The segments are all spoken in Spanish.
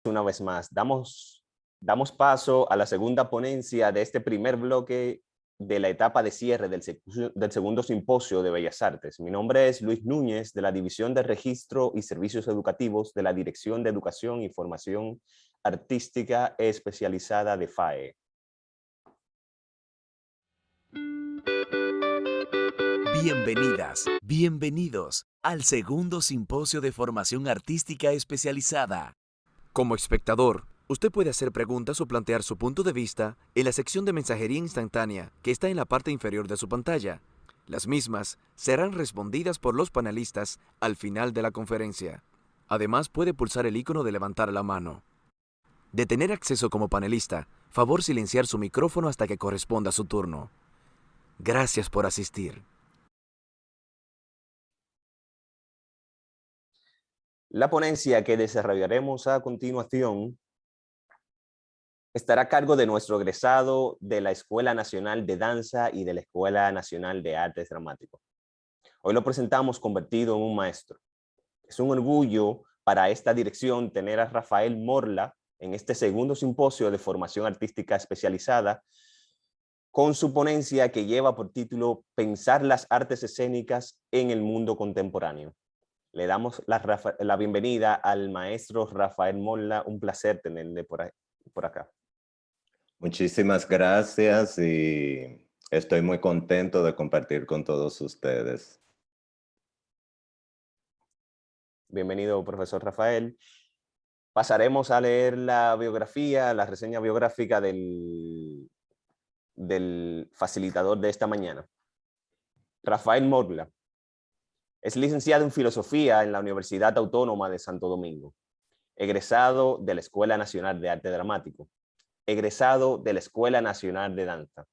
Una vez más. Damos paso a la segunda ponencia de este primer bloque de la etapa de cierre del segundo simposio de Bellas Artes. Mi nombre es Luis Núñez, de la División de Registro y Servicios Educativos de la Dirección de Educación y Formación Artística Especializada de FAE. Bienvenidas, bienvenidos al segundo simposio de formación artística especializada. Como espectador, usted puede hacer preguntas o plantear su punto de vista en la sección de mensajería instantánea que está en la parte inferior de su pantalla. Las mismas serán respondidas por los panelistas al final de la conferencia. Además, puede pulsar el icono de levantar la mano. De tener acceso como panelista, favor silenciar su micrófono hasta que corresponda su turno. Gracias por asistir. La ponencia que desarrollaremos a continuación estará a cargo de nuestro egresado de la Escuela Nacional de Danza y de la Escuela Nacional de Artes Dramáticos. Hoy lo presentamos convertido en un maestro. Es un orgullo para esta dirección tener a Rafael Morla en este segundo simposio de formación artística especializada con su ponencia que lleva por título Pensar las artes escénicas en el mundo contemporáneo. Le damos la bienvenida al maestro Rafael Morla. Un placer tenerle por acá. Muchísimas gracias y estoy muy contento de compartir con todos ustedes. Bienvenido, profesor Rafael. Pasaremos a leer la biografía, la reseña biográfica del facilitador de esta mañana. Rafael Morla es licenciado en Filosofía en la Universidad Autónoma de Santo Domingo, egresado de la Escuela Nacional de Arte Dramático, egresado de la Escuela Nacional de Danza,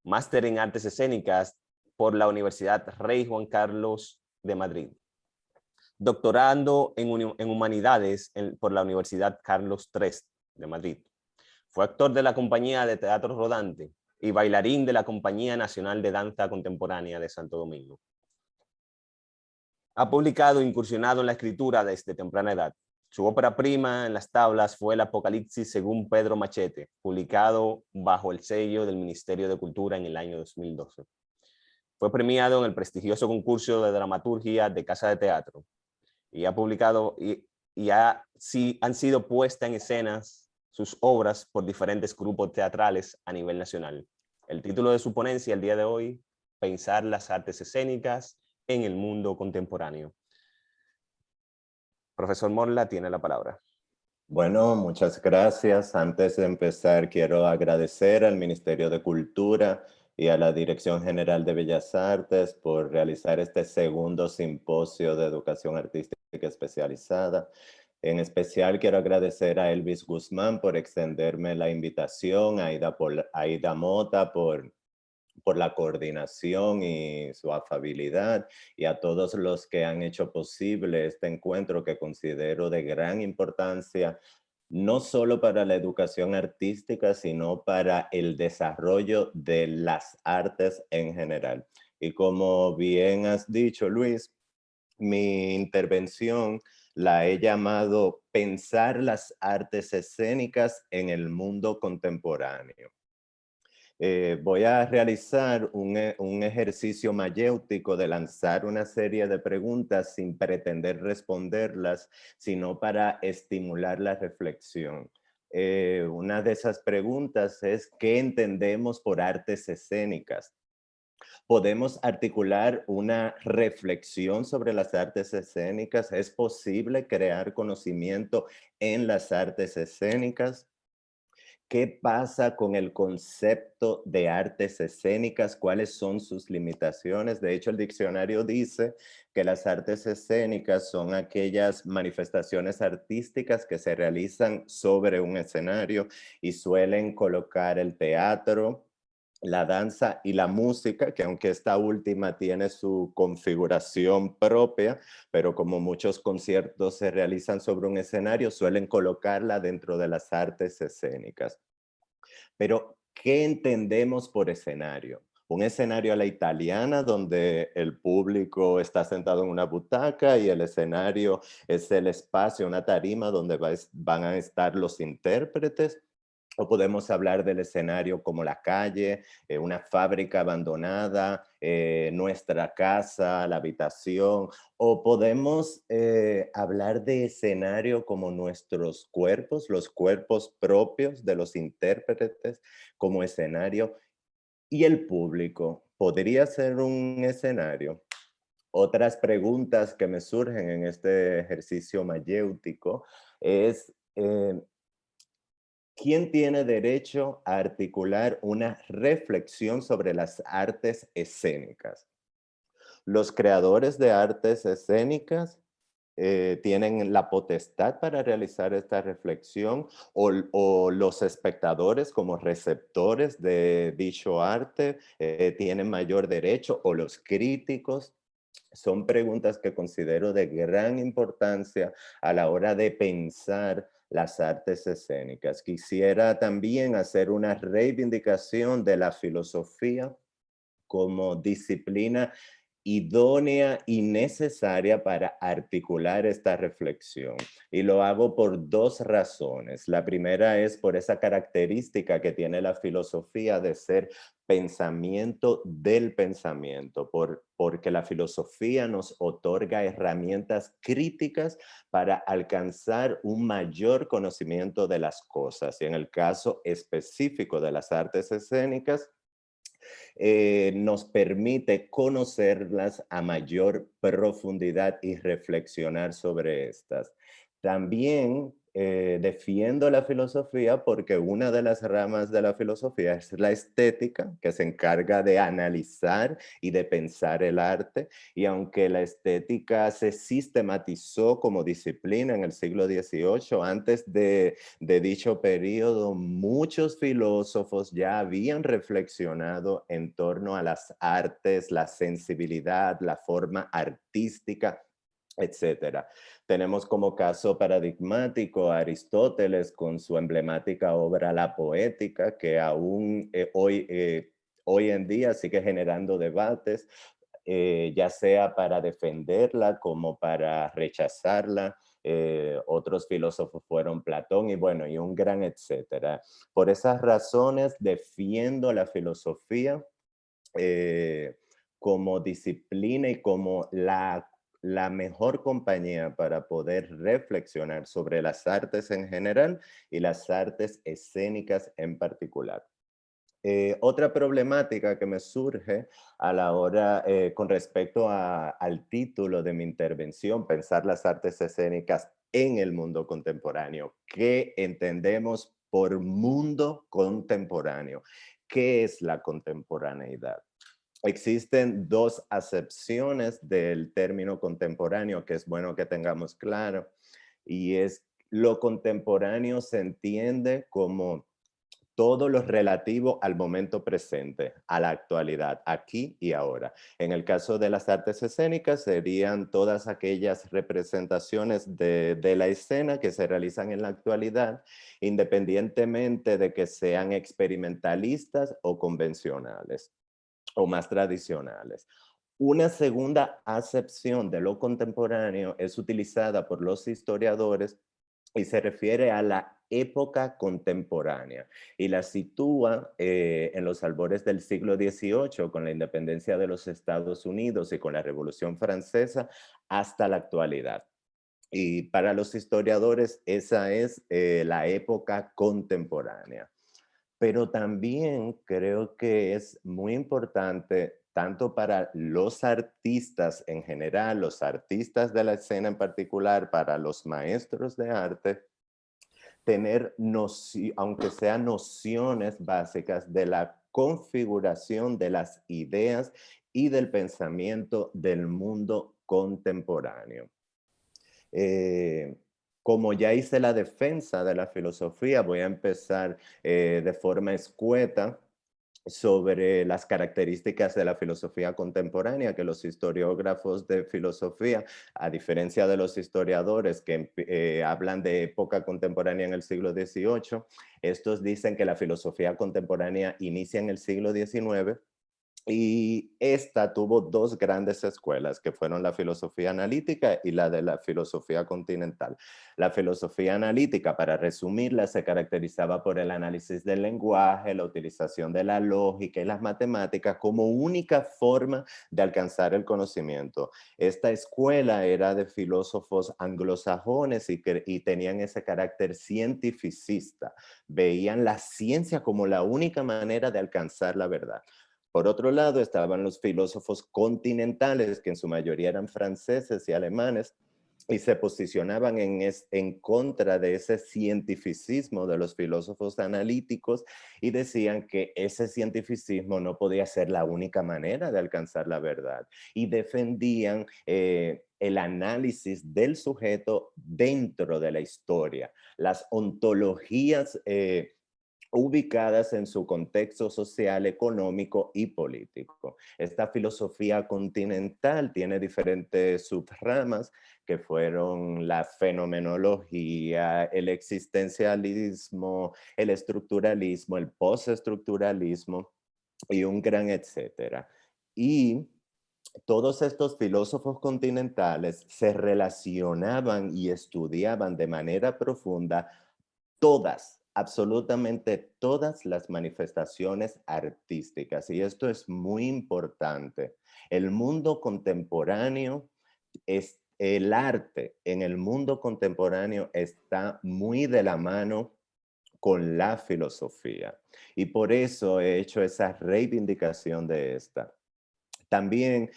máster en Artes Escénicas por la Universidad Rey Juan Carlos de Madrid, doctorando en Humanidades por la Universidad Carlos III de Madrid. Fue actor de la Compañía de Teatro Rodante y bailarín de la Compañía Nacional de Danza Contemporánea de Santo Domingo. Ha publicado e incursionado en la escritura desde temprana edad. Su ópera prima en las tablas fue El Apocalipsis según Pedro Machete, publicado bajo el sello del Ministerio de Cultura en el año 2012. Fue premiado en el prestigioso concurso de dramaturgia de Casa de Teatro y ha publicado han sido puestas en escenas sus obras por diferentes grupos teatrales a nivel nacional. El título de su ponencia el día de hoy, Pensar las artes escénicas en el mundo contemporáneo. Profesor Morla tiene la palabra. Bueno, muchas gracias. Antes de empezar, quiero agradecer al Ministerio de Cultura y a la Dirección General de Bellas Artes por realizar este segundo simposio de educación artística especializada. En especial quiero agradecer a Elvis Guzmán por extenderme la invitación, a Aida Mota por la coordinación y su afabilidad, y a todos los que han hecho posible este encuentro que considero de gran importancia, no solo para la educación artística, sino para el desarrollo de las artes en general. Y como bien has dicho, Luis, mi intervención la he llamado Pensar las artes escénicas en el mundo contemporáneo. Voy a realizar un ejercicio mayéutico de lanzar una serie de preguntas sin pretender responderlas, sino para estimular la reflexión. Una de esas preguntas es, ¿qué entendemos por artes escénicas? ¿Podemos articular una reflexión sobre las artes escénicas? ¿Es posible crear conocimiento en las artes escénicas? ¿Qué pasa con el concepto de artes escénicas? ¿Cuáles son sus limitaciones? De hecho, el diccionario dice que las artes escénicas son aquellas manifestaciones artísticas que se realizan sobre un escenario y suelen colocar el teatro, la danza y la música, que aunque esta última tiene su configuración propia, pero como muchos conciertos se realizan sobre un escenario, suelen colocarla dentro de las artes escénicas. Pero, ¿qué entendemos por escenario? un escenario a la italiana donde el público está sentado en una butaca y el escenario es el espacio, una tarima donde van a estar los intérpretes. O podemos hablar del escenario como la calle, una fábrica abandonada, nuestra casa, la habitación. O podemos hablar de escenario como nuestros cuerpos, los cuerpos propios de los intérpretes como escenario. Y el público, ¿podría ser un escenario? Otras preguntas que me surgen en este ejercicio mayéutico es, ¿quién tiene derecho a articular una reflexión sobre las artes escénicas? Los creadores de artes escénicas tienen la potestad para realizar esta reflexión o los espectadores como receptores de dicho arte tienen mayor derecho o los críticos. Son preguntas que considero de gran importancia a la hora de pensar las artes escénicas. Quisiera también hacer una reivindicación de la filosofía como disciplina idónea y necesaria para articular esta reflexión. Y lo hago por dos razones. La primera es por esa característica que tiene la filosofía de ser pensamiento del pensamiento, porque la filosofía nos otorga herramientas críticas para alcanzar un mayor conocimiento de las cosas. Y en el caso específico de las artes escénicas, nos permite conocerlas a mayor profundidad y reflexionar sobre estas. También defiendo la filosofía porque una de las ramas de la filosofía es la estética, que se encarga de analizar y de pensar el arte. Y aunque la estética se sistematizó como disciplina en el siglo XVIII, antes de dicho periodo, muchos filósofos ya habían reflexionado en torno a las artes, la sensibilidad, la forma artística, etcétera. Tenemos como caso paradigmático a Aristóteles con su emblemática obra La Poética, que aún hoy en día sigue generando debates, ya sea para defenderla como para rechazarla. Otros filósofos fueron Platón y bueno, y un gran etcétera. Por esas razones defiendo la filosofía como disciplina y como la mejor compañía para poder reflexionar sobre las artes en general y las artes escénicas en particular. Otra problemática que me surge a la hora, con respecto al título de mi intervención, pensar las artes escénicas en el mundo contemporáneo. ¿Qué entendemos por mundo contemporáneo? ¿Qué es la contemporaneidad? Existen dos acepciones del término contemporáneo que es bueno que tengamos claro, y es lo contemporáneo se entiende como todo lo relativo al momento presente, a la actualidad, aquí y ahora. En el caso de las artes escénicas serían todas aquellas representaciones de la escena que se realizan en la actualidad, independientemente de que sean experimentalistas o convencionales o más tradicionales. Una segunda acepción de lo contemporáneo es utilizada por los historiadores y se refiere a la época contemporánea y la sitúa en los albores del siglo XVIII con la independencia de los Estados Unidos y con la Revolución Francesa hasta la actualidad. Y para los historiadores esa es la época contemporánea. Pero también creo que es muy importante, tanto para los artistas en general, los artistas de la escena en particular, para los maestros de arte, tener, aunque sean nociones básicas de la configuración de las ideas y del pensamiento del mundo contemporáneo. Eh, Como ya hice la defensa de la filosofía, voy a empezar de forma escueta sobre las características de la filosofía contemporánea, que los historiógrafos de filosofía, a diferencia de los historiadores que hablan de época contemporánea en el siglo XVIII, estos dicen que la filosofía contemporánea inicia en el siglo XIX Y esta tuvo dos grandes escuelas, que fueron la filosofía analítica y la de la filosofía continental. La filosofía analítica, para resumirla, se caracterizaba por el análisis del lenguaje, la utilización de la lógica y las matemáticas como única forma de alcanzar el conocimiento. Esta escuela era de filósofos anglosajones y tenían ese carácter cientificista. Veían la ciencia como la única manera de alcanzar la verdad. Por otro lado, estaban los filósofos continentales, que en su mayoría eran franceses y alemanes, y se posicionaban en contra de ese cientificismo de los filósofos analíticos y decían que ese cientificismo no podía ser la única manera de alcanzar la verdad. Y defendían el análisis del sujeto dentro de la historia, las ontologías ubicadas en su contexto social, económico y político. Esta filosofía continental tiene diferentes subramas que fueron la fenomenología, el existencialismo, el estructuralismo, el postestructuralismo y un gran etcétera. Y todos estos filósofos continentales se relacionaban y estudiaban de manera profunda todas, absolutamente todas las manifestaciones artísticas. Y esto es muy importante. El mundo contemporáneo es el arte en el mundo contemporáneo está muy de la mano con la filosofía. Y por eso he hecho esa reivindicación de esta. También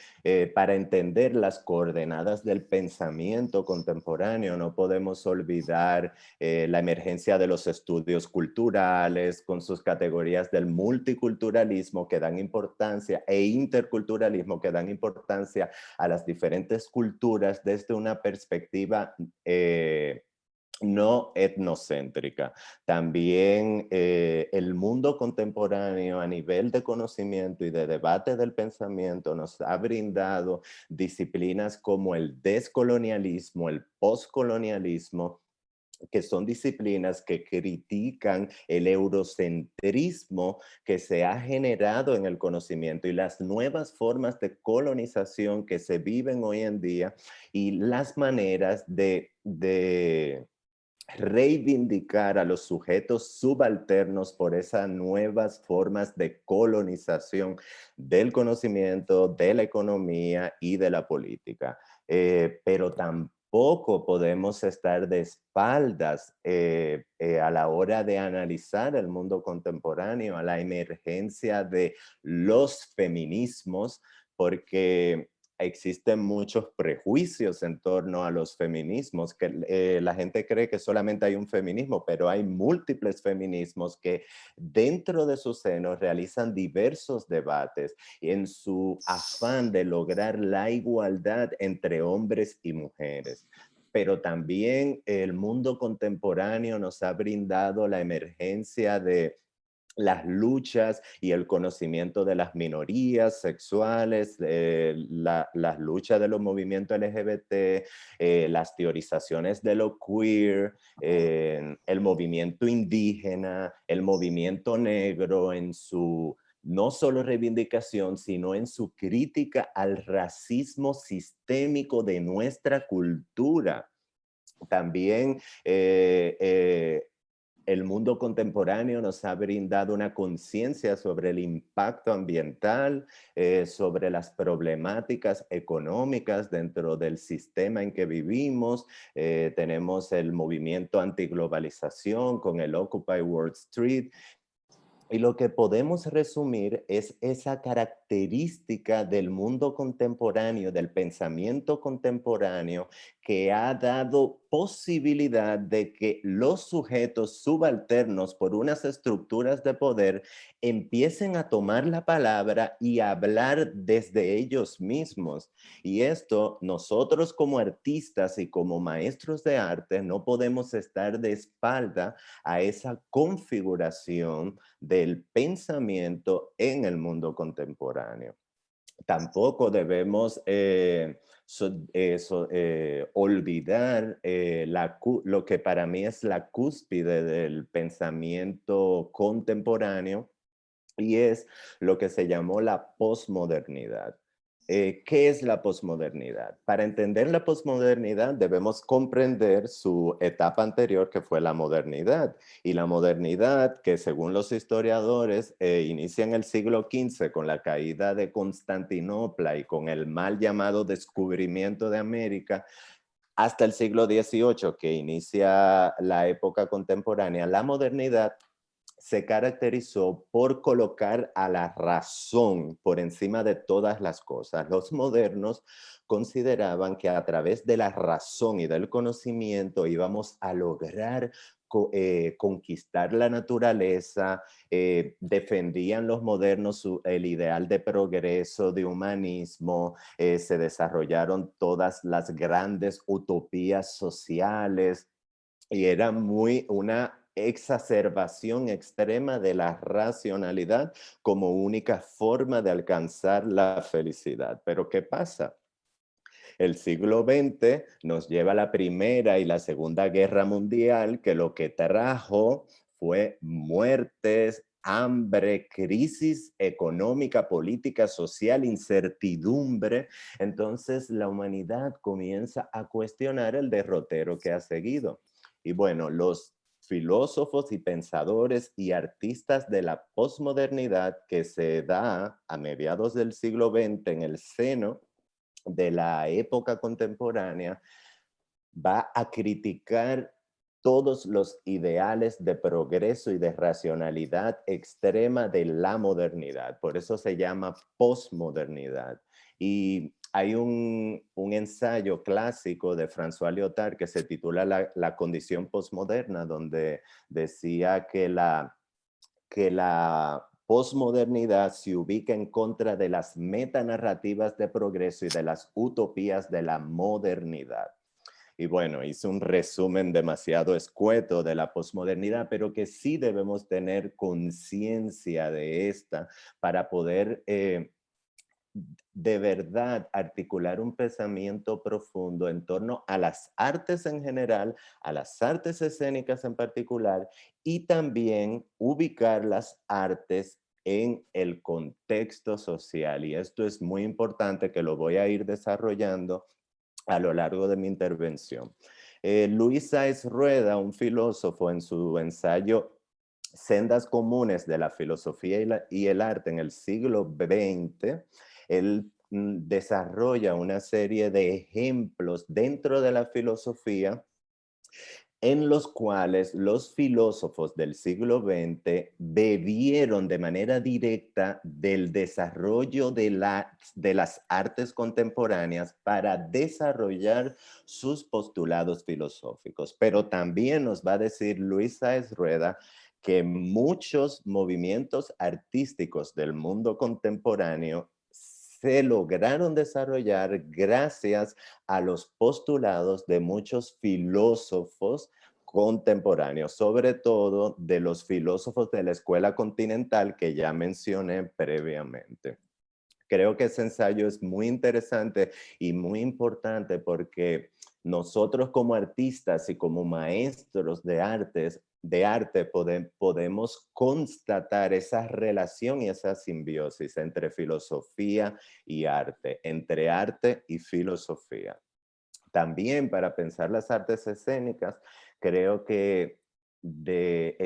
para entender las coordenadas del pensamiento contemporáneo no podemos olvidar la emergencia de los estudios culturales con sus categorías del multiculturalismo que dan importancia e interculturalismo que dan importancia a las diferentes culturas desde una perspectiva no etnocéntrica. También el mundo contemporáneo a nivel de conocimiento y de debate del pensamiento nos ha brindado disciplinas como el descolonialismo, el postcolonialismo, que son disciplinas que critican el eurocentrismo que se ha generado en el conocimiento y las nuevas formas de colonización que se viven hoy en día y las maneras de reivindicar a los sujetos subalternos por esas nuevas formas de colonización del conocimiento, de la economía y de la política. Pero tampoco podemos estar de espaldas a la hora de analizar el mundo contemporáneo, a la emergencia de los feminismos, porque existen muchos prejuicios en torno a los feminismos, que la gente cree que solamente hay un feminismo, pero hay múltiples feminismos que dentro de su seno realizan diversos debates en su afán de lograr la igualdad entre hombres y mujeres. Pero también el mundo contemporáneo nos ha brindado la emergencia de las luchas y el conocimiento de las minorías sexuales, las luchas de los movimientos LGBT, las teorizaciones de lo queer, el movimiento indígena, el movimiento negro en su no solo reivindicación, sino en su crítica al racismo sistémico de nuestra cultura. También el mundo contemporáneo nos ha brindado una conciencia sobre el impacto ambiental, sobre las problemáticas económicas dentro del sistema en que vivimos. Tenemos el movimiento antiglobalización con el Occupy Wall Street. Y lo que podemos resumir es esa característica del mundo contemporáneo, del pensamiento contemporáneo, que ha dado posibilidad de que los sujetos subalternos por unas estructuras de poder empiecen a tomar la palabra y a hablar desde ellos mismos. Y esto nosotros como artistas y como maestros de arte no podemos estar de espalda a esa configuración del pensamiento en el mundo contemporáneo. Tampoco debemos olvidar lo que para mí es la cúspide del pensamiento contemporáneo, y es lo que se llamó la posmodernidad. ¿Qué es la posmodernidad? Para entender la posmodernidad debemos comprender su etapa anterior, que fue la modernidad. Y la modernidad, que según los historiadores inicia en el siglo XV con la caída de Constantinopla y con el mal llamado descubrimiento de América, hasta el siglo XVIII, que inicia la época contemporánea, la modernidad se caracterizó por colocar a la razón por encima de todas las cosas. Los modernos consideraban que a través de la razón y del conocimiento íbamos a lograr conquistar la naturaleza. Defendían los modernos el ideal de progreso, de humanismo. Se desarrollaron todas las grandes utopías sociales y era una exacerbación extrema de la racionalidad como única forma de alcanzar la felicidad. Pero ¿qué pasa? El siglo XX nos lleva a la Primera y la Segunda Guerra Mundial, que lo que trajo fue muertes, hambre, crisis económica, política, social, incertidumbre. Entonces la humanidad comienza a cuestionar el derrotero que ha seguido. Y bueno, los filósofos y pensadores y artistas de la posmodernidad que se da a mediados del siglo XX en el seno de la época contemporánea, va a criticar todos los ideales de progreso y de racionalidad extrema de la modernidad. Por eso se llama posmodernidad. Y hay un ensayo clásico de François Lyotard que se titula La condición posmoderna, donde decía que la posmodernidad se ubica en contra de las metanarrativas de progreso y de las utopías de la modernidad. Y bueno, hice un resumen demasiado escueto de la posmodernidad, pero que sí debemos tener conciencia de esta para poder de verdad articular un pensamiento profundo en torno a las artes en general, a las artes escénicas en particular, y también ubicar las artes en el contexto social. Y esto es muy importante, que lo voy a ir desarrollando a lo largo de mi intervención. Luis Sáenz Rueda, un filósofo, en su ensayo Sendas Comunes de la Filosofía y el Arte en el siglo XX, él desarrolla una serie de ejemplos dentro de la filosofía en los cuales los filósofos del siglo XX bebieron de manera directa del desarrollo de las artes contemporáneas para desarrollar sus postulados filosóficos. Pero también nos va a decir Luis Sáenz Rueda que muchos movimientos artísticos del mundo contemporáneo se lograron desarrollar gracias a los postulados de muchos filósofos contemporáneos, sobre todo de los filósofos de la escuela continental que ya mencioné previamente. Creo que ese ensayo es muy interesante y muy importante porque nosotros como artistas y como maestros de arte podemos constatar esa relación y esa simbiosis entre filosofía y arte, entre arte y filosofía. También para pensar las artes escénicas, creo que de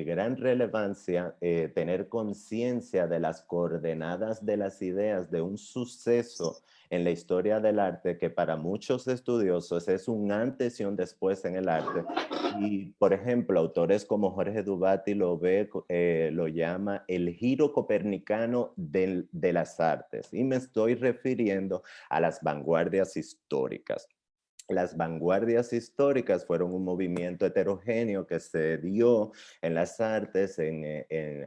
gran relevancia tener conciencia de las coordenadas de las ideas de un suceso en la historia del arte que para muchos estudiosos es un antes y un después en el arte. Y, por ejemplo, autores como Jorge Dubati lo llama el giro copernicano de las artes. Y me estoy refiriendo a las vanguardias históricas. Las vanguardias históricas fueron un movimiento heterogéneo que se dio en las artes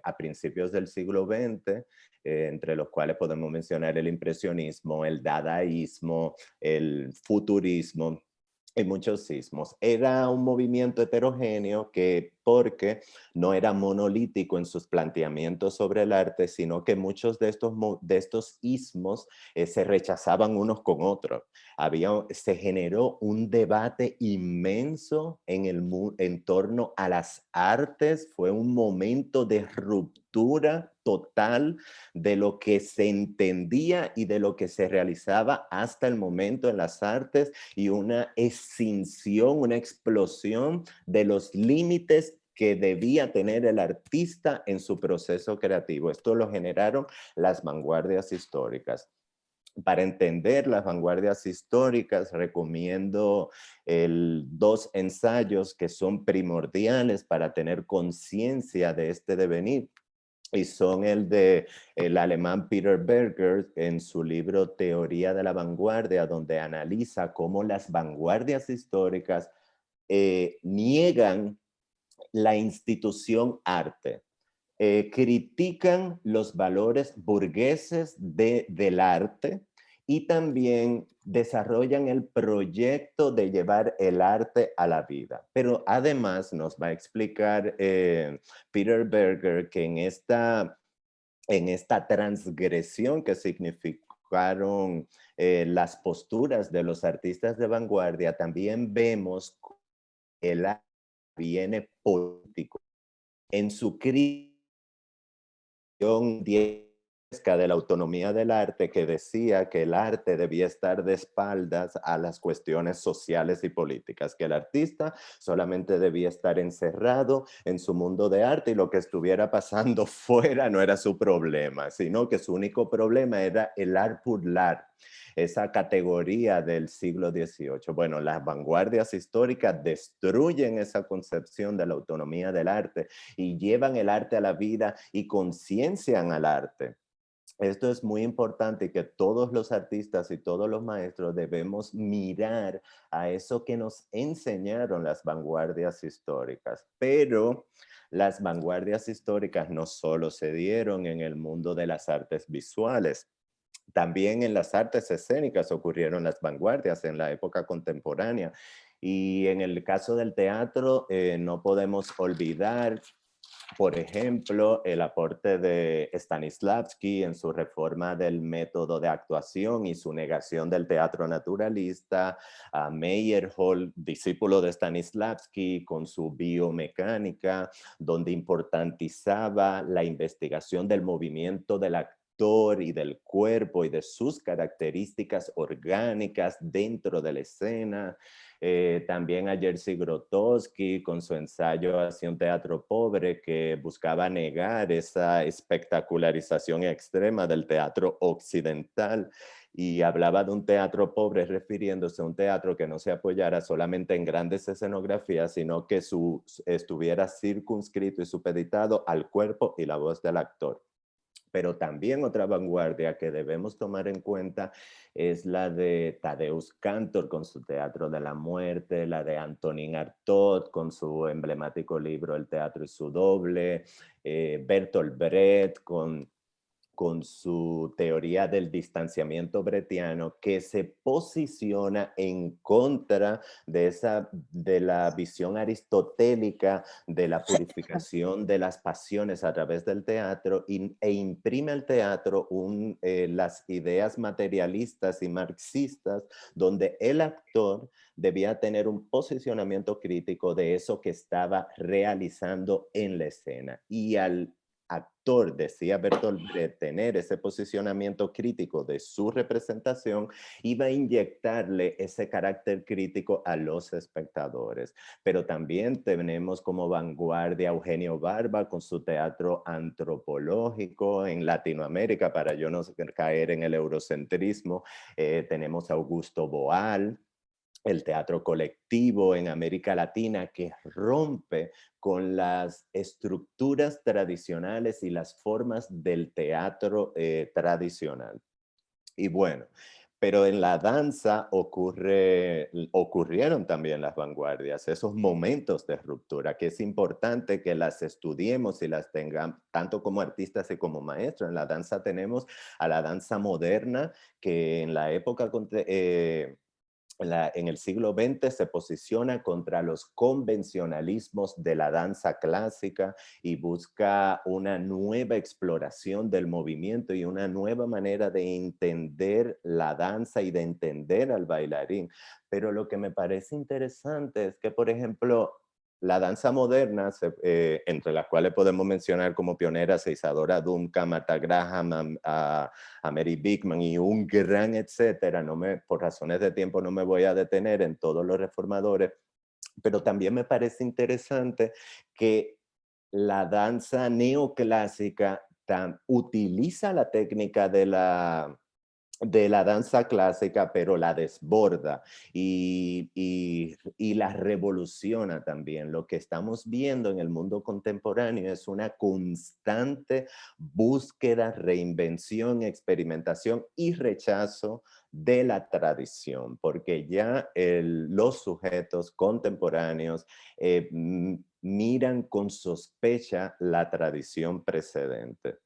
a principios del siglo XX, entre los cuales podemos mencionar el impresionismo, el dadaísmo, el futurismo y muchos sismos. Era un movimiento heterogéneo que porque no era monolítico en sus planteamientos sobre el arte, sino que muchos de estos ismos se rechazaban unos con otros. Se generó un debate inmenso en torno a las artes. Fue un momento de ruptura total de lo que se entendía y de lo que se realizaba hasta el momento en las artes, y una escinsión, una explosión de los límites que debía tener el artista en su proceso creativo. Esto lo generaron las vanguardias históricas. Para entender las vanguardias históricas, recomiendo dos ensayos que son primordiales para tener conciencia de este devenir. Y son el alemán Peter Berger en su libro Teoría de la Vanguardia, donde analiza cómo las vanguardias históricas niegan la institución arte. Critican los valores burgueses del arte y también desarrollan el proyecto de llevar el arte a la vida. Pero además nos va a explicar Peter Berger que en esta transgresión que significaron las posturas de los artistas de vanguardia, también vemos que el arte viene político en su crítica de la autonomía del arte, que decía que el arte debía estar de espaldas a las cuestiones sociales y políticas, que el artista solamente debía estar encerrado en su mundo de arte y lo que estuviera pasando fuera no era su problema, sino que su único problema era el art pour l'art, esa categoría del siglo XVIII. Bueno, las vanguardias históricas destruyen esa concepción de la autonomía del arte y llevan el arte a la vida y conciencian al arte. Esto es muy importante, que todos los artistas y todos los maestros debemos mirar a eso que nos enseñaron las vanguardias históricas. Pero las vanguardias históricas no solo se dieron en el mundo de las artes visuales, también en las artes escénicas ocurrieron las vanguardias en la época contemporánea. Y en el caso del teatro, no podemos olvidar, por ejemplo, el aporte de Stanislavski en su reforma del método de actuación y su negación del teatro naturalista, a Meyerhold, discípulo de Stanislavski, con su biomecánica, donde importantizaba la investigación del movimiento del actor y del cuerpo y de sus características orgánicas dentro de la escena. También a Jerzy Grotowski con su ensayo hacia un teatro pobre, que buscaba negar esa espectacularización extrema del teatro occidental y hablaba de un teatro pobre refiriéndose a un teatro que no se apoyara solamente en grandes escenografías, sino que estuviera circunscrito y supeditado al cuerpo y la voz del actor. Pero también otra vanguardia que debemos tomar en cuenta es la de Tadeusz Kantor con su Teatro de la Muerte, la de Antonin Artaud con su emblemático libro El teatro y su doble, Bertolt Brecht con su teoría del distanciamiento brechtiano, que se posiciona en contra de la visión aristotélica de la purificación de las pasiones a través del teatro, e imprime al teatro las ideas materialistas y marxistas, donde el actor debía tener un posicionamiento crítico de eso que estaba realizando en la escena. Y al actor, decía Bertolt Brecht, tener ese posicionamiento crítico de su representación, iba a inyectarle ese carácter crítico a los espectadores. Pero también tenemos como vanguardia Eugenio Barba con su teatro antropológico en Latinoamérica, para yo no caer en el eurocentrismo. Tenemos a Augusto Boal, el teatro colectivo en América Latina, que rompe con las estructuras tradicionales y las formas del teatro tradicional. Y bueno, pero en la danza ocurrieron también las vanguardias, esos momentos de ruptura, que es importante que las estudiemos y las tengamos, tanto como artistas y como maestros. En la danza tenemos a la danza moderna, que en la época en el siglo XX se posiciona contra los convencionalismos de la danza clásica y busca una nueva exploración del movimiento y una nueva manera de entender la danza y de entender al bailarín. Pero lo que me parece interesante es que, por ejemplo, la danza moderna, entre las cuales podemos mencionar como pioneras a Isadora Duncan, Martha Graham, a Mary Bigman y un gran etcétera. Por razones de tiempo no me voy a detener en todos los reformadores, pero también me parece interesante que la danza neoclásica utiliza la técnica de la danza clásica, pero la desborda y la revoluciona también. Lo que estamos viendo en el mundo contemporáneo es una constante búsqueda, reinvención, experimentación y rechazo de la tradición, porque ya los sujetos contemporáneos miran con sospecha la tradición precedente.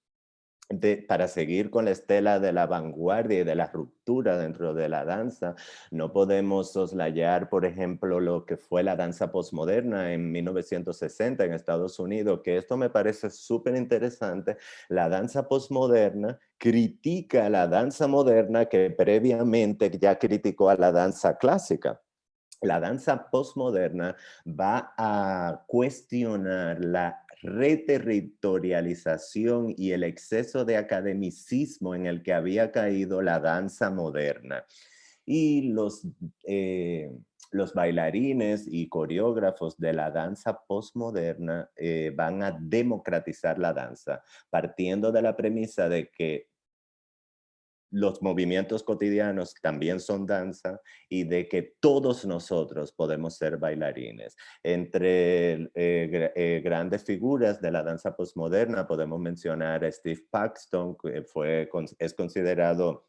Para seguir con la estela de la vanguardia y de la ruptura dentro de la danza, no podemos soslayar, por ejemplo, lo que fue la danza postmoderna en 1960 en Estados Unidos, que esto me parece súper interesante. La danza postmoderna critica a la danza moderna que previamente ya criticó a la danza clásica. La danza postmoderna va a cuestionar la reterritorialización y el exceso de academicismo en el que había caído la danza moderna. Y los bailarines y coreógrafos de la danza postmoderna van a democratizar la danza, partiendo de la premisa de que los movimientos cotidianos también son danza y de que todos nosotros podemos ser bailarines. Entre grandes figuras de la danza postmoderna podemos mencionar a Steve Paxton, que es considerado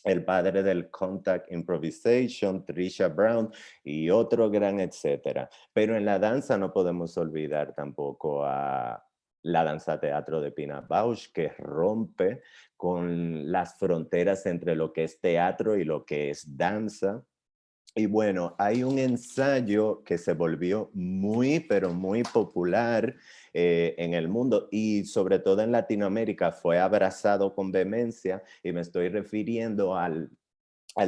el padre del contact improvisation, Trisha Brown y otro gran etcétera. Pero en la danza no podemos olvidar tampoco a la danza teatro de Pina Bausch, que rompe con las fronteras entre lo que es teatro y lo que es danza. Y bueno, hay un ensayo que se volvió muy, pero muy popular en el mundo y sobre todo en Latinoamérica fue abrazado con vehemencia y me estoy refiriendo al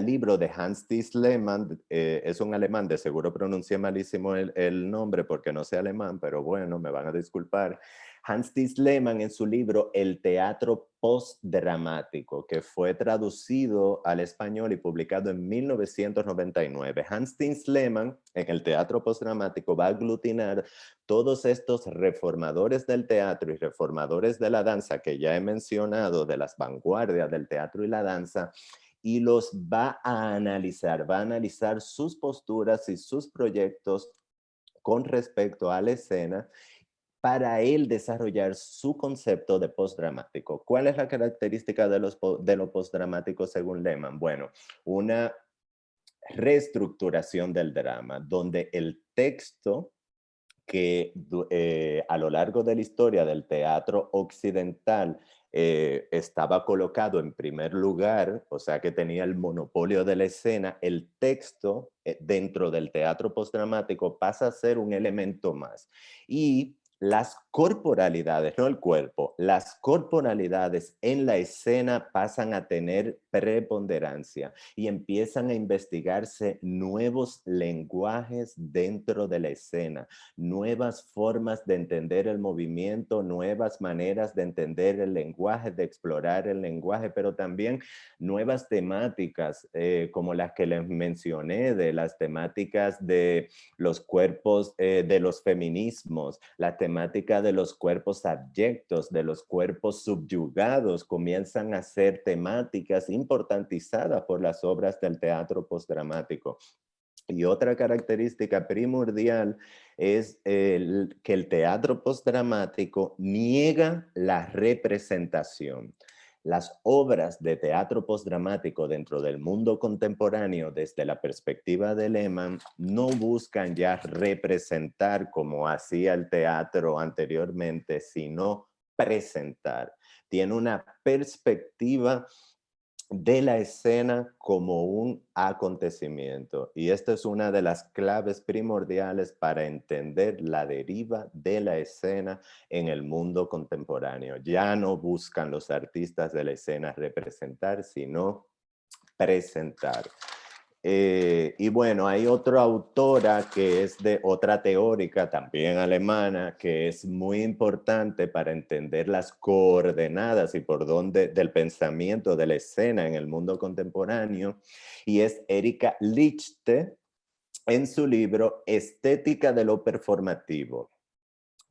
libro de Hans-Thies Lehmann. Es un alemán, de seguro pronuncié malísimo el nombre porque no sé alemán, pero bueno, me van a disculpar. Hans-Thies Lehmann en su libro El teatro postdramático, que fue traducido al español y publicado en 1999. Hans-Thies Lehmann en el teatro postdramático va a aglutinar todos estos reformadores del teatro y reformadores de la danza que ya he mencionado, de las vanguardias del teatro y la danza, y los va a analizar sus posturas y sus proyectos con respecto a la escena para él desarrollar su concepto de postdramático. ¿Cuál es la característica de lo postdramático según Lehmann? Bueno, una reestructuración del drama, donde el texto que a lo largo de la historia del teatro occidental estaba colocado en primer lugar, o sea que tenía el monopolio de la escena, el texto dentro del teatro postdramático pasa a ser un elemento más. Y las corporalidades, no el cuerpo, las corporalidades en la escena pasan a tener preponderancia y empiezan a investigarse nuevos lenguajes dentro de la escena, nuevas formas de entender el movimiento, nuevas maneras de entender el lenguaje, de explorar el lenguaje, pero también nuevas temáticas como las que les mencioné, de las temáticas de los cuerpos, de los feminismos, la temática de los cuerpos abyectos, de los cuerpos subyugados, comienzan a ser temáticas importantizadas por las obras del teatro postdramático. Y otra característica primordial es que el teatro postdramático niega la representación. Las obras de teatro postdramático dentro del mundo contemporáneo, desde la perspectiva de Lehmann, no buscan ya representar como hacía el teatro anteriormente, sino presentar. Tiene una perspectiva de la escena como un acontecimiento. Y esta es una de las claves primordiales para entender la deriva de la escena en el mundo contemporáneo. Ya no buscan los artistas de la escena representar, sino presentar. Y bueno, hay otra autora que es de otra teórica, también alemana, que es muy importante para entender las coordenadas y por dónde del pensamiento de la escena en el mundo contemporáneo, y es Erika Lichte en su libro Estética de lo performativo.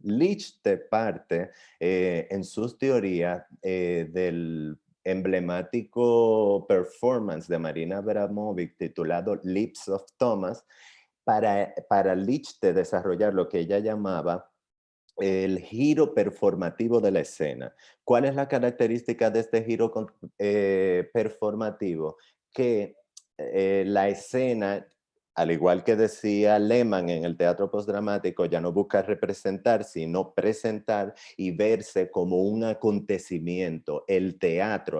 Lichte parte en sus teorías del emblemático performance de Marina Abramovic titulado Lips of Thomas, para Lichte desarrollar lo que ella llamaba el giro performativo de la escena. ¿Cuál es la característica de este giro performativo? Que la escena, al igual que decía Lehmann en el teatro postdramático, ya no busca representar, sino presentar y verse como un acontecimiento. El teatro,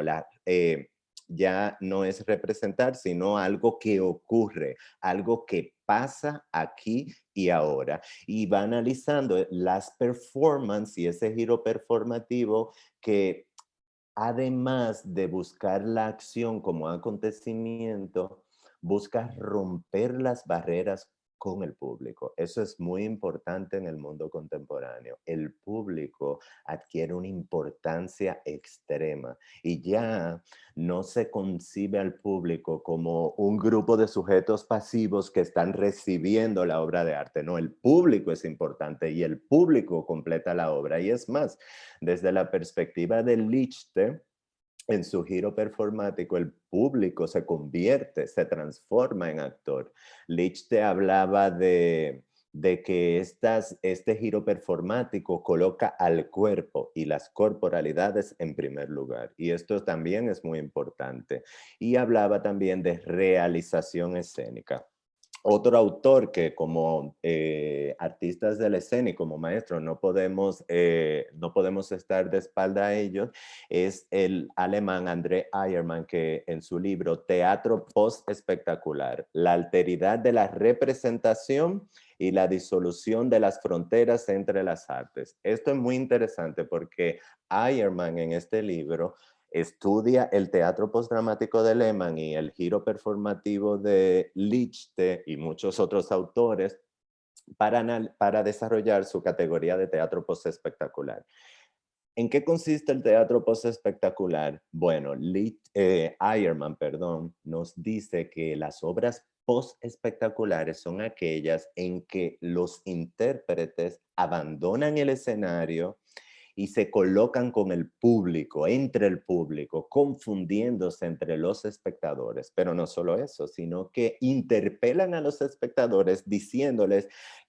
ya no es representar, sino algo que ocurre, algo que pasa aquí y ahora. Y va analizando las performances y ese giro performativo que, además de buscar la acción como acontecimiento, busca romper las barreras con el público. Eso es muy importante en el mundo contemporáneo. El público adquiere una importancia extrema y ya no se concibe al público como un grupo de sujetos pasivos que están recibiendo la obra de arte. No, el público es importante y el público completa la obra. Y es más, desde la perspectiva de Lichte, en su giro performático, el público se convierte, se transforma en actor. Lichte hablaba de que este giro performático coloca al cuerpo y las corporalidades en primer lugar. Y esto también es muy importante. Y hablaba también de realización escénica. Otro autor que como artistas de la escena y como maestros no podemos estar de espalda a ellos, es el alemán André Eyermann, que en su libro Teatro Post-Espectacular, la alteridad de la representación y la disolución de las fronteras entre las artes. Esto es muy interesante porque Eyermann en este libro estudia el teatro postdramático de Lehmann y el giro performativo de Lichte y muchos otros autores para desarrollar su categoría de teatro postespectacular. ¿En qué consiste el teatro postespectacular? Bueno, Eyermann, nos dice que las obras postespectaculares son aquellas en que los intérpretes abandonan el escenario y se colocan con el público, entre el público, confundiéndose entre los espectadores. Pero no solo eso, sino que interpelan a los espectadores diciéndoles,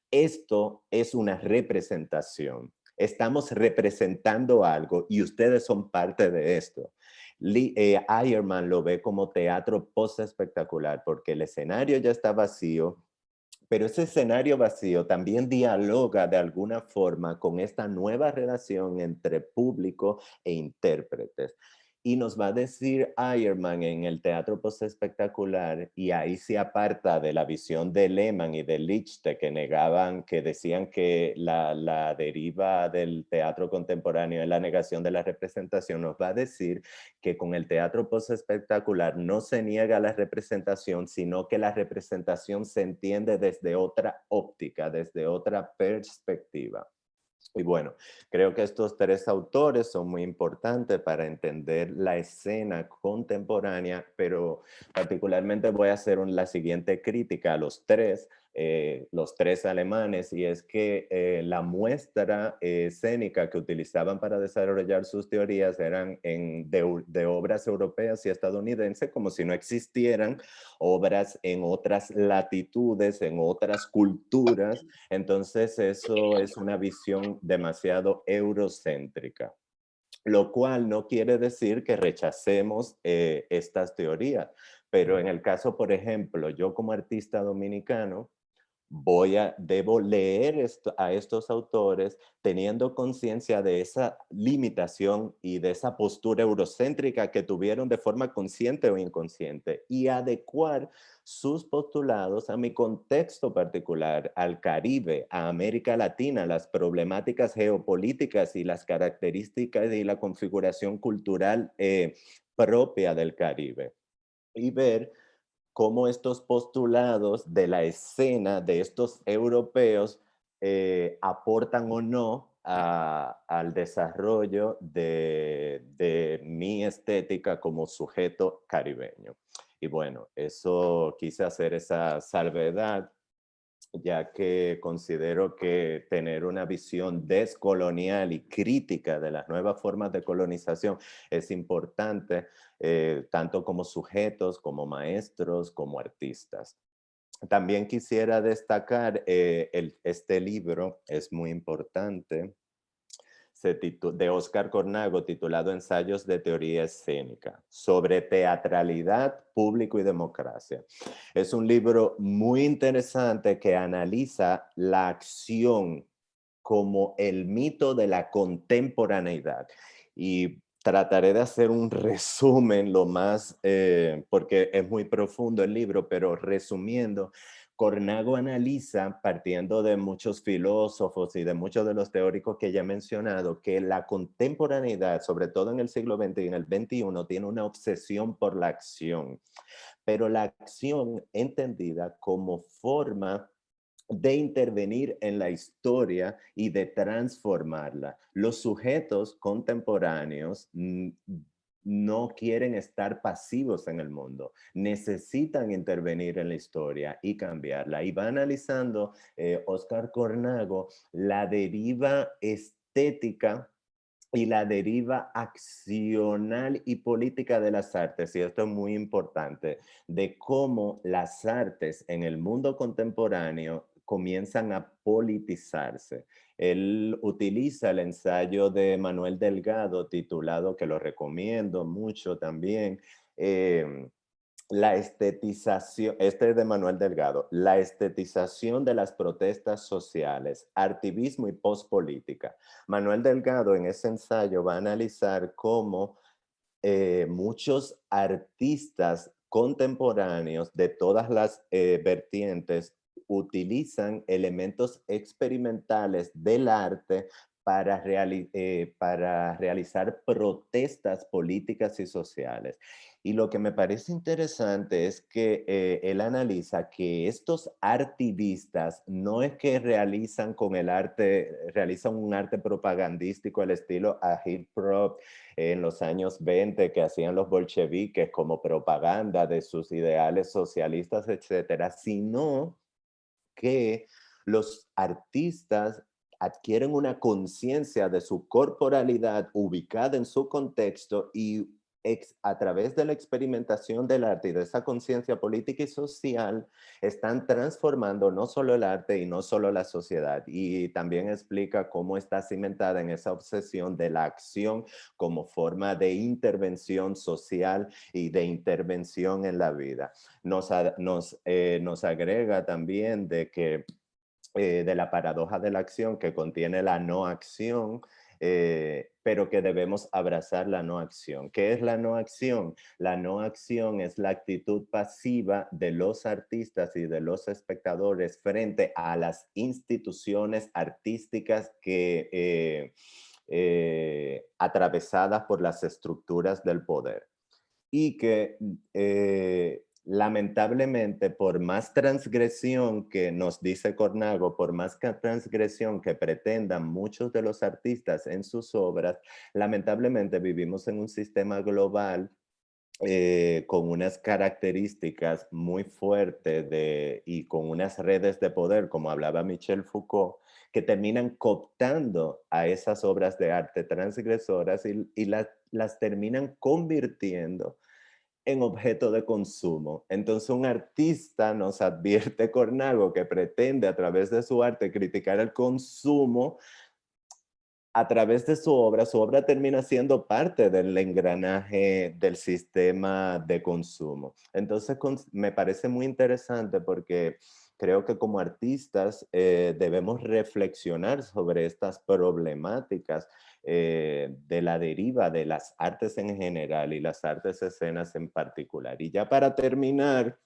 esto es una representación. Estamos representando algo y ustedes son parte de esto. Eyermann lo ve como teatro post-espectacular porque el escenario ya está vacío, pero ese escenario vacío también dialoga de alguna forma con esta nueva relación entre público e intérpretes. Y nos va a decir Eyermann en el teatro postespectacular, y ahí se aparta de la visión de Lehmann y de Lichte, que negaban, que decían que la deriva del teatro contemporáneo es la negación de la representación. Nos va a decir que con el teatro postespectacular no se niega la representación, sino que la representación se entiende desde otra óptica, desde otra perspectiva. Y bueno, creo que estos tres autores son muy importantes para entender la escena contemporánea, pero particularmente voy a hacer la siguiente crítica a los tres alemanes, y es que la muestra escénica que utilizaban para desarrollar sus teorías eran de obras europeas y estadounidenses, como si no existieran obras en otras latitudes, en otras culturas. Entonces eso es una visión demasiado eurocéntrica, lo cual no quiere decir que rechacemos estas teorías, pero en el caso, por ejemplo, yo como artista dominicano, debo leer a estos autores teniendo conciencia de esa limitación y de esa postura eurocéntrica que tuvieron de forma consciente o inconsciente y adecuar sus postulados a mi contexto particular, al Caribe, a América Latina, las problemáticas geopolíticas y las características y la configuración cultural propia del Caribe. Y ver cómo estos postulados de la escena de estos europeos aportan o no al desarrollo de mi estética como sujeto caribeño. Y bueno, eso quise hacer esa salvedad, ya que considero que tener una visión descolonial y crítica de las nuevas formas de colonización es importante, tanto como sujetos, como maestros, como artistas. También quisiera destacar este libro, es muy importante, de Óscar Cornago, titulado Ensayos de Teoría Escénica, sobre teatralidad, público y democracia. Es un libro muy interesante que analiza la acción como el mito de la contemporaneidad. Y trataré de hacer un resumen lo más, porque es muy profundo el libro, pero resumiendo, Cornago analiza, partiendo de muchos filósofos y de muchos de los teóricos que ya he mencionado, que la contemporaneidad, sobre todo en el siglo XX y en el XXI, tiene una obsesión por la acción, pero la acción entendida como forma de intervenir en la historia y de transformarla. Los sujetos contemporáneos no quieren estar pasivos en el mundo, necesitan intervenir en la historia y cambiarla. Y va analizando Óscar Cornago la deriva estética y la deriva accional y política de las artes, y esto es muy importante, de cómo las artes en el mundo contemporáneo comienzan a politizarse. Él utiliza el ensayo de Manuel Delgado titulado, que lo recomiendo mucho también, la estetización, este es de Manuel Delgado, la estetización de las protestas sociales, activismo y postpolítica. Manuel Delgado en ese ensayo va a analizar cómo muchos artistas contemporáneos de todas las vertientes utilizan elementos experimentales del arte para realizar protestas políticas y sociales. Y lo que me parece interesante es que él analiza que estos artivistas no es que realizan con el arte, realizan un arte propagandístico al estilo agitprop en los años 20 que hacían los bolcheviques como propaganda de sus ideales socialistas, etcétera, sino que los artistas adquieren una conciencia de su corporalidad ubicada en su contexto y a través de la experimentación del arte y de esa conciencia política y social están transformando no solo el arte y no solo la sociedad. Y también explica cómo está cimentada en esa obsesión de la acción como forma de intervención social y de intervención en la vida. Nos agrega también de que de la paradoja de la acción que contiene la no acción, pero que debemos abrazar la no acción. ¿Qué es la no acción? La no acción es la actitud pasiva de los artistas y de los espectadores frente a las instituciones artísticas que atravesadas por las estructuras del poder. Y que lamentablemente por más transgresión que nos dice Cornago, por más transgresión que pretendan muchos de los artistas en sus obras, lamentablemente vivimos en un sistema global con unas características muy fuertes y con unas redes de poder, como hablaba Michel Foucault, que terminan cooptando a esas obras de arte transgresoras y las terminan convirtiendo en objeto de consumo. Entonces un artista, nos advierte Cornago, que pretende a través de su arte criticar el consumo, a través de su obra termina siendo parte del engranaje del sistema de consumo. Entonces me parece muy interesante porque creo que como artistas debemos reflexionar sobre estas problemáticas de la deriva de las artes en general y las artes escenas en particular. Y ya para terminar,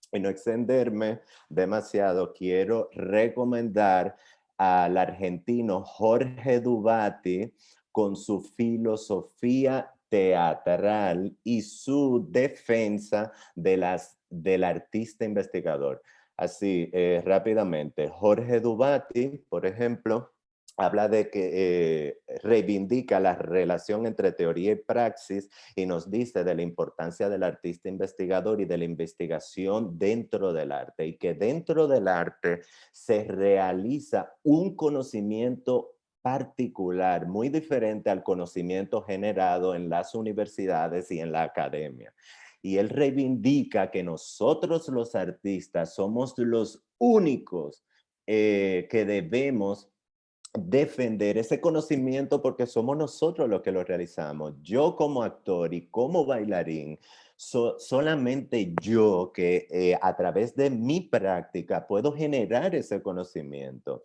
y no extenderme demasiado, quiero recomendar al argentino Jorge Dubati con su filosofía teatral y su defensa del artista investigador. Así, rápidamente, Jorge Dubati, por ejemplo, habla de que reivindica la relación entre teoría y praxis y nos dice de la importancia del artista investigador y de la investigación dentro del arte, y que dentro del arte se realiza un conocimiento particular, muy diferente al conocimiento generado en las universidades y en la academia. Y él reivindica que nosotros los artistas somos los únicos que debemos defender ese conocimiento porque somos nosotros los que lo realizamos. Yo como actor y como bailarín, solamente yo que a través de mi práctica puedo generar ese conocimiento.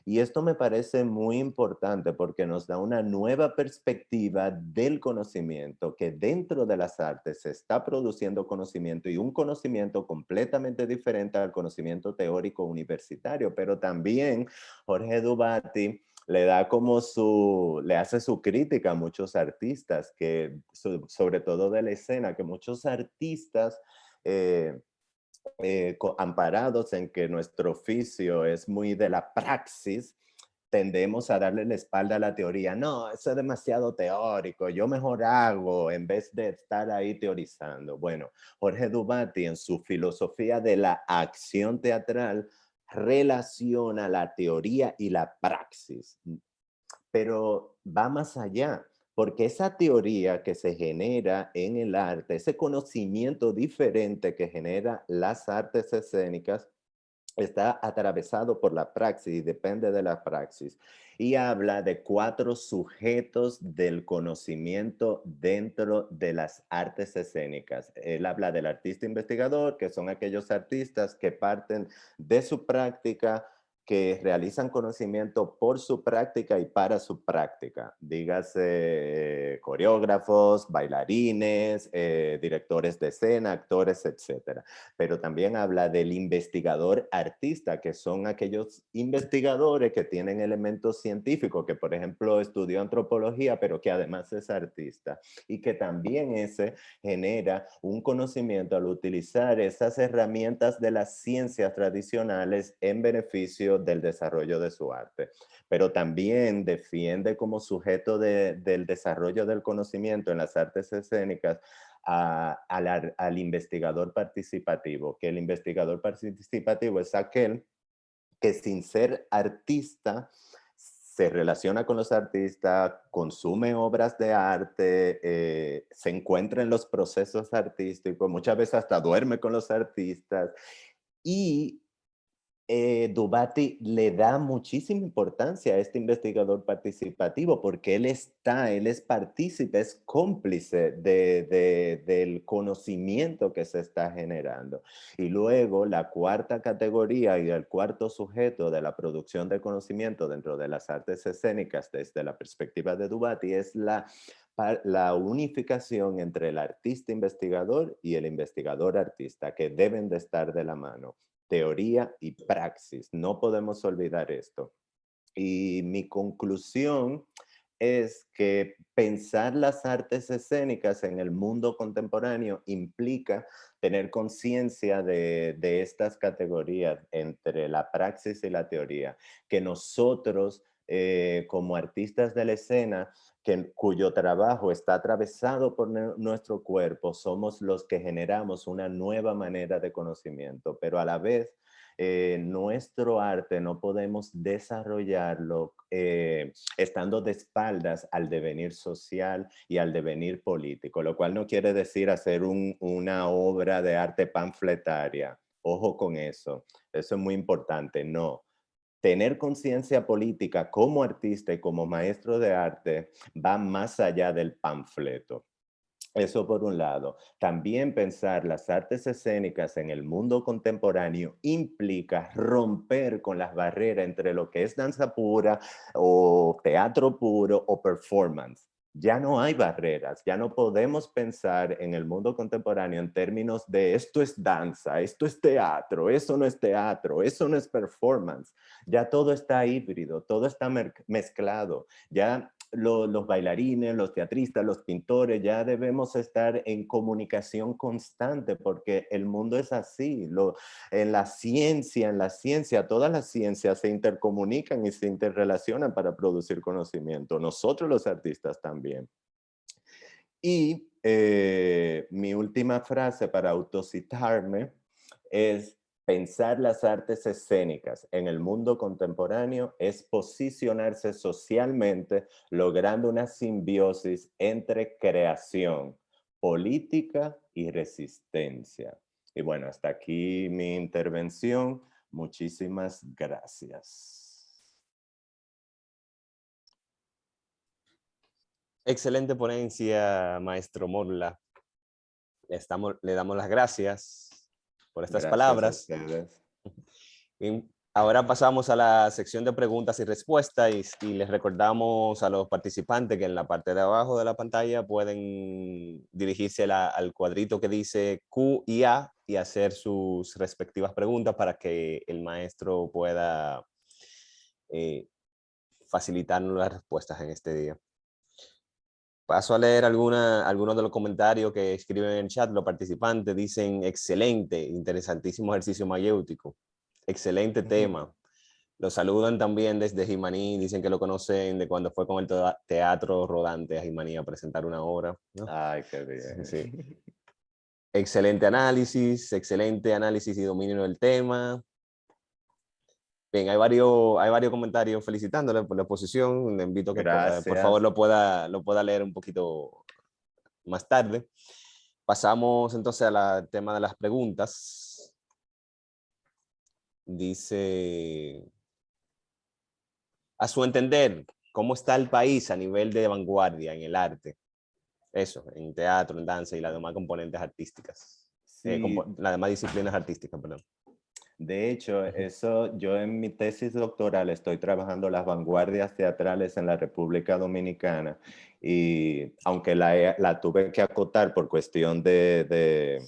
Y esto me parece muy importante porque nos da una nueva perspectiva del conocimiento, que dentro de las artes se está produciendo conocimiento, y un conocimiento completamente diferente al conocimiento teórico universitario, pero también Jorge Dubati le hace su crítica a muchos artistas, sobre todo de la escena, que muchos artistas amparados en que nuestro oficio es muy de la praxis, tendemos a darle la espalda a la teoría. No, eso es demasiado teórico, yo mejor hago en vez de estar ahí teorizando. Bueno, Jorge Dubati en su filosofía de la acción teatral relaciona la teoría y la praxis, pero va más allá, porque esa teoría que se genera en el arte, ese conocimiento diferente que genera las artes escénicas, está atravesado por la praxis y depende de la praxis. Y habla de 4 sujetos del conocimiento dentro de las artes escénicas. Él habla del artista investigador, que son aquellos artistas que parten de su práctica, que realizan conocimiento por su práctica y para su práctica. Dígase coreógrafos, bailarines, directores de escena, actores, etcétera. Pero también habla del investigador artista, que son aquellos investigadores que tienen elementos científicos, que por ejemplo estudió antropología, pero que además es artista, y que también ese genera un conocimiento al utilizar esas herramientas de las ciencias tradicionales en beneficio del desarrollo de su arte. Pero también defiende como sujeto del desarrollo del conocimiento en las artes escénicas al investigador participativo, que el investigador participativo es aquel que sin ser artista se relaciona con los artistas, consume obras de arte, se encuentra en los procesos artísticos, muchas veces hasta duerme con los artistas, y Dubati le da muchísima importancia a este investigador participativo porque él es partícipe, es cómplice del conocimiento que se está generando. Y luego la cuarta categoría y el cuarto sujeto de la producción de conocimiento dentro de las artes escénicas desde la perspectiva de Dubati es la unificación entre el artista investigador y el investigador artista, que deben de estar de la mano. Teoría y praxis, no podemos olvidar esto. Y mi conclusión es que pensar las artes escénicas en el mundo contemporáneo implica tener conciencia de estas categorías entre la praxis y la teoría, que nosotros como artistas de la escena, cuyo trabajo está atravesado por nuestro cuerpo, somos los que generamos una nueva manera de conocimiento, pero a la vez nuestro arte no podemos desarrollarlo estando de espaldas al devenir social y al devenir político, lo cual no quiere decir hacer una obra de arte panfletaria. Ojo con eso es muy importante, no. Tener conciencia política como artista y como maestro de arte va más allá del panfleto. Eso por un lado. También pensar las artes escénicas en el mundo contemporáneo implica romper con las barreras entre lo que es danza pura o teatro puro o performance. Ya no hay barreras, ya no podemos pensar en el mundo contemporáneo en términos de esto es danza, esto es teatro, eso no es performance. Ya todo está híbrido, todo está mezclado. Ya los bailarines, los teatristas, los pintores, ya debemos estar en comunicación constante porque el mundo es así. En la ciencia, todas las ciencias se intercomunican y se interrelacionan para producir conocimiento. Nosotros los artistas también. Y mi última frase para autocitarme es: pensar las artes escénicas en el mundo contemporáneo es posicionarse socialmente, logrando una simbiosis entre creación, política y resistencia. Y bueno, hasta aquí mi intervención. Muchísimas gracias. Excelente ponencia, maestro Morla. Le damos las gracias por estas Gracias a palabras. ustedes. Bien, ahora pasamos a la sección de preguntas y respuestas y les recordamos a los participantes que en la parte de abajo de la pantalla pueden dirigirse al cuadrito que dice Q y A y hacer sus respectivas preguntas para que el maestro pueda facilitarnos las respuestas en este día. Paso a leer algunos de los comentarios que escriben en el chat. Los participantes dicen: excelente, interesantísimo ejercicio mayéutico, excelente tema. Lo saludan también desde Jimaní, dicen que lo conocen de cuando fue con el teatro rodante a Jimaní a presentar una obra, ¿no? Ay, qué bien. Sí. Excelente análisis y dominio del tema. Bien, hay varios comentarios felicitándole por la exposición. Le invito a que por favor Gracias. lo pueda leer un poquito más tarde. Pasamos entonces al tema de las preguntas. Dice: a su entender, ¿cómo está el país a nivel de vanguardia en el arte? Eso, en teatro, en danza y las demás componentes artísticas. Sí, Las demás disciplinas artísticas, perdón. de hecho, Ujú. eso yo en mi tesis doctoral estoy trabajando las vanguardias teatrales en la República Dominicana y aunque la tuve que acotar por cuestión de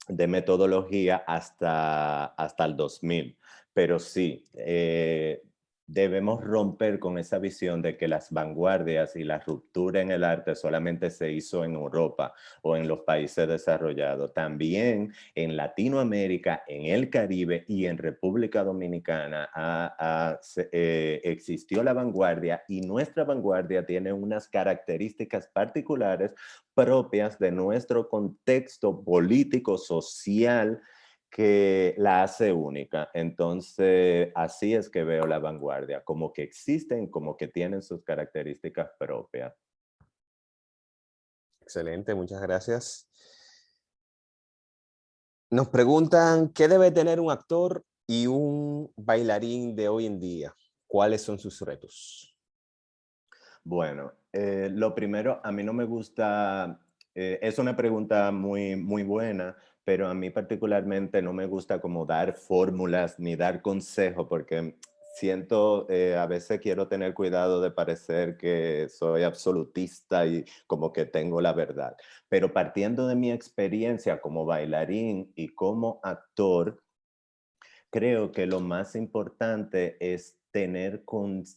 metodología hasta el 2000, pero sí, debemos romper con esa visión de que las vanguardias y la ruptura en el arte solamente se hizo en Europa o en los países desarrollados. También en Latinoamérica, en el Caribe y en República Dominicana existió la vanguardia y nuestra vanguardia tiene unas características particulares propias de nuestro contexto político, social, que la hace única. Entonces, así es que veo la vanguardia, como que existen, como que tienen sus características propias. Excelente, muchas gracias. Nos preguntan: ¿qué debe tener un actor y un bailarín de hoy en día? ¿Cuáles son sus retos? Bueno, lo primero, a mí no me gusta, es una pregunta muy, muy buena, pero a mí particularmente no me gusta como dar fórmulas ni dar consejo porque siento, a veces quiero tener cuidado de parecer que soy absolutista y como que tengo la verdad. Pero partiendo de mi experiencia como bailarín y como actor, creo que lo más importante es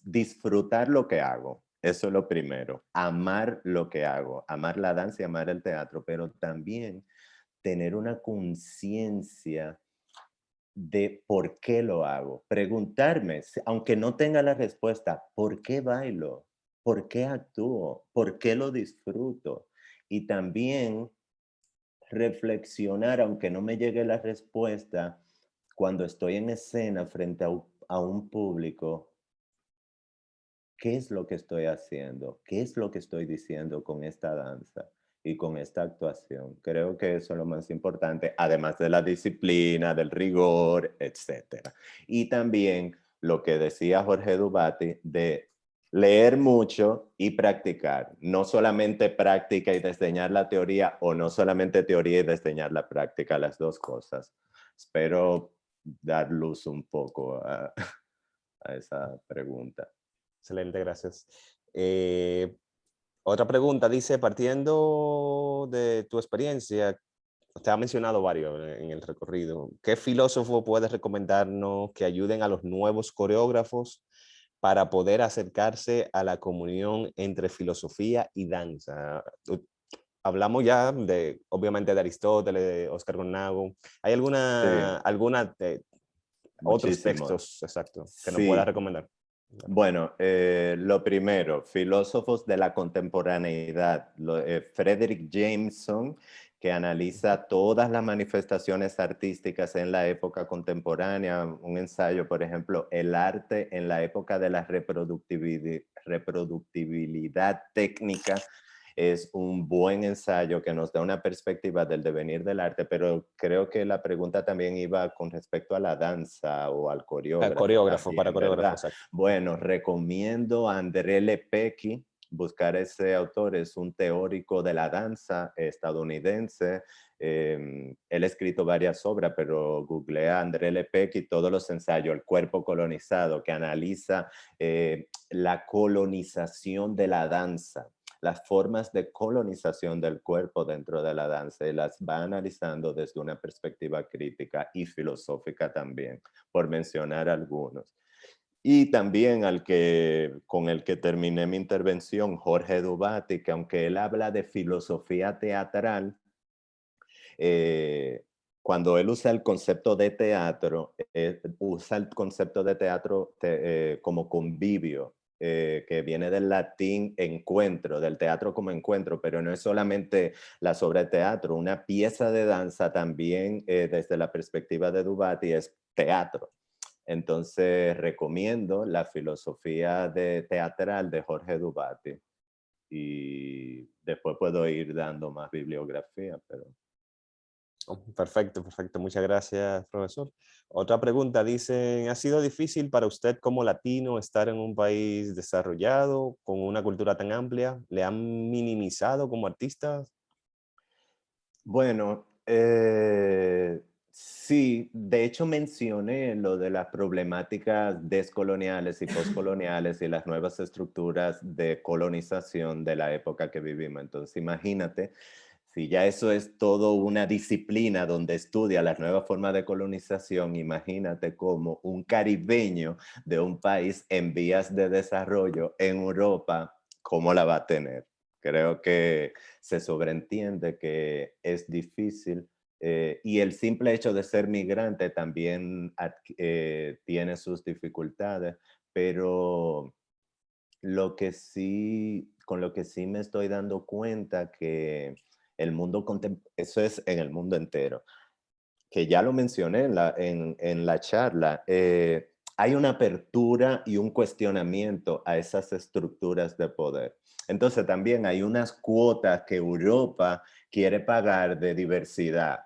disfrutar lo que hago. Eso es lo primero. Amar lo que hago, amar la danza y amar el teatro, pero también tener una conciencia de por qué lo hago. Preguntarme, aunque no tenga la respuesta, ¿por qué bailo? ¿Por qué actúo? ¿Por qué lo disfruto? Y también reflexionar, aunque no me llegue la respuesta, cuando estoy en escena frente a un público, ¿qué es lo que estoy haciendo? ¿Qué es lo que estoy diciendo con esta danza y con esta actuación? Creo que eso es lo más importante, además de la disciplina, del rigor, etcétera. Y también lo que decía Jorge Dubati de leer mucho y practicar. No solamente práctica y desdeñar la teoría, o no solamente teoría y desdeñar la práctica, las dos cosas. Espero dar luz un poco a esa pregunta. Excelente, gracias. Otra pregunta dice, partiendo de tu experiencia, usted ha mencionado varios en el recorrido, ¿qué filósofo puedes recomendarnos que ayuden a los nuevos coreógrafos para poder acercarse a la comunión entre filosofía y danza? Hablamos ya de, obviamente, de Aristóteles, de Oscar Gonago. ¿Hay Sí, otros muchísimos. textos, exacto, que nos puedas Sí, recomendar? bueno, lo primero, filósofos de la contemporaneidad. Frederick Jameson, que analiza todas las manifestaciones artísticas en la época contemporánea. Un ensayo, por ejemplo, El arte en la época de la reproductibilidad técnica. Es un buen ensayo que nos da una perspectiva del devenir del arte, pero creo que la pregunta también iba con respecto a la danza o al coreógrafo Coreógrafo, para también, coreógrafo, ¿verdad? exacto. Bueno, recomiendo a André Lepecki, buscar ese autor, es un teórico de la danza estadounidense. Él ha escrito varias obras, pero googlea a André Lepecki, todos los ensayos, El cuerpo colonizado, que analiza la colonización de la danza, las formas de colonización del cuerpo dentro de la danza, y las va analizando desde una perspectiva crítica y filosófica también, por mencionar algunos. Y también con el que terminé mi intervención, Jorge Dubati, que aunque él habla de filosofía teatral, eh, cuando él usa el concepto de teatro, usa el concepto de teatro como convivio, que viene del latín encuentro, del teatro como encuentro, pero no es solamente la obra de teatro, una pieza de danza también desde la perspectiva de Dubati es teatro. Entonces recomiendo la filosofía teatral de Jorge Dubati y después puedo ir dando más bibliografía, pero... Oh, perfecto, perfecto. Muchas gracias, profesor. Otra pregunta, dice, ¿ha sido difícil para usted como latino estar en un país desarrollado con una cultura tan amplia? ¿Le han minimizado como artista? Bueno, sí, de hecho mencioné lo de las problemáticas descoloniales y postcoloniales y las nuevas estructuras de colonización de la época que vivimos. Entonces, imagínate, si ya eso es todo una disciplina donde estudia las nuevas formas de colonización, imagínate cómo un caribeño de un país en vías de desarrollo en Europa, ¿cómo la va a tener? Creo que se sobreentiende que es difícil y el simple hecho de ser migrante también tiene sus dificultades, pero con lo que sí me estoy dando cuenta que el mundo eso es en el mundo entero, que ya lo mencioné en la charla, hay una apertura y un cuestionamiento a esas estructuras de poder. Entonces también hay unas cuotas que Europa quiere pagar de diversidad,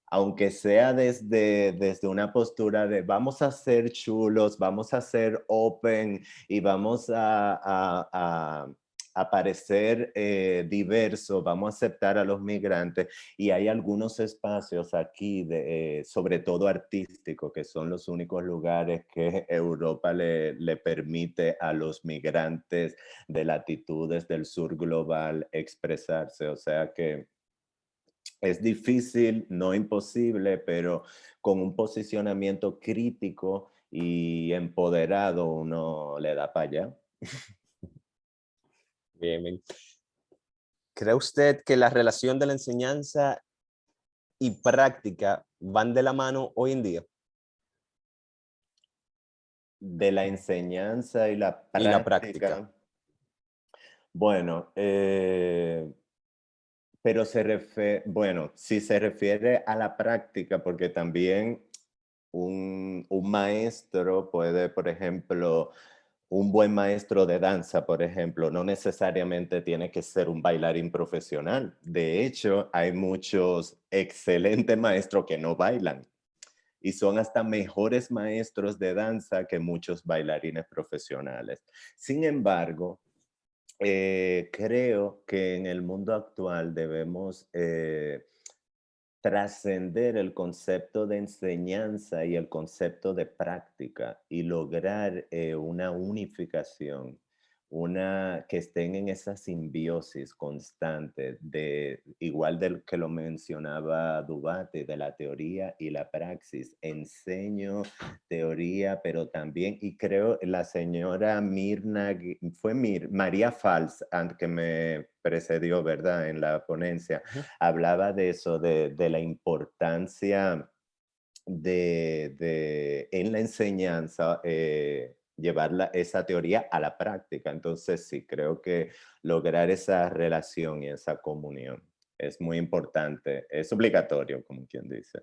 aunque sea desde una postura de vamos a ser chulos, vamos a ser open y vamos a parecer diverso, vamos a aceptar a los migrantes. Y hay algunos espacios aquí, sobre todo artísticos, que son los únicos lugares que Europa le permite a los migrantes de latitudes del sur global expresarse. O sea que es difícil, no imposible, pero con un posicionamiento crítico y empoderado uno le da para allá. Bien, bien. ¿Cree usted que la relación de la enseñanza y práctica van de la mano hoy en día? De la enseñanza y la Y la práctica. práctica, bueno, pero bueno, si se refiere a la práctica, porque también un maestro puede, por ejemplo, un buen maestro de danza, por ejemplo, no necesariamente tiene que ser un bailarín profesional. De hecho, hay muchos excelentes maestros que no bailan. y son hasta mejores maestros de danza que muchos bailarines profesionales. Sin embargo, creo que en el mundo actual debemos trascender el concepto de enseñanza y el concepto de práctica y lograr una unificación, que estén en esa simbiosis constante, igual del que lo mencionaba Dubate, de la teoría y la praxis. Enseño teoría, pero también, y creo la señora María Fals, que me precedió, ¿verdad?, en la ponencia, Ujú. hablaba de eso, de la importancia en la enseñanza, llevar esa teoría a la práctica. Entonces sí, creo que lograr esa relación y esa comunión es muy importante, es obligatorio, como quien dice.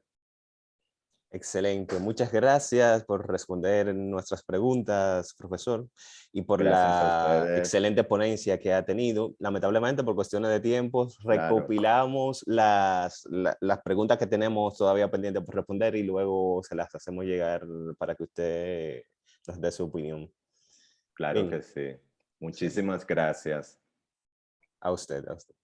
Excelente. Muchas gracias por responder nuestras preguntas, profesor, y por Gracias a la ustedes, excelente ponencia que ha tenido. Lamentablemente, por cuestiones de tiempos, claro. recopilamos las preguntas que tenemos todavía pendientes por responder y luego se las hacemos llegar para que usted nos dé su opinión. Claro Bien, que sí. excelente. Muchísimas gracias. A usted, a usted.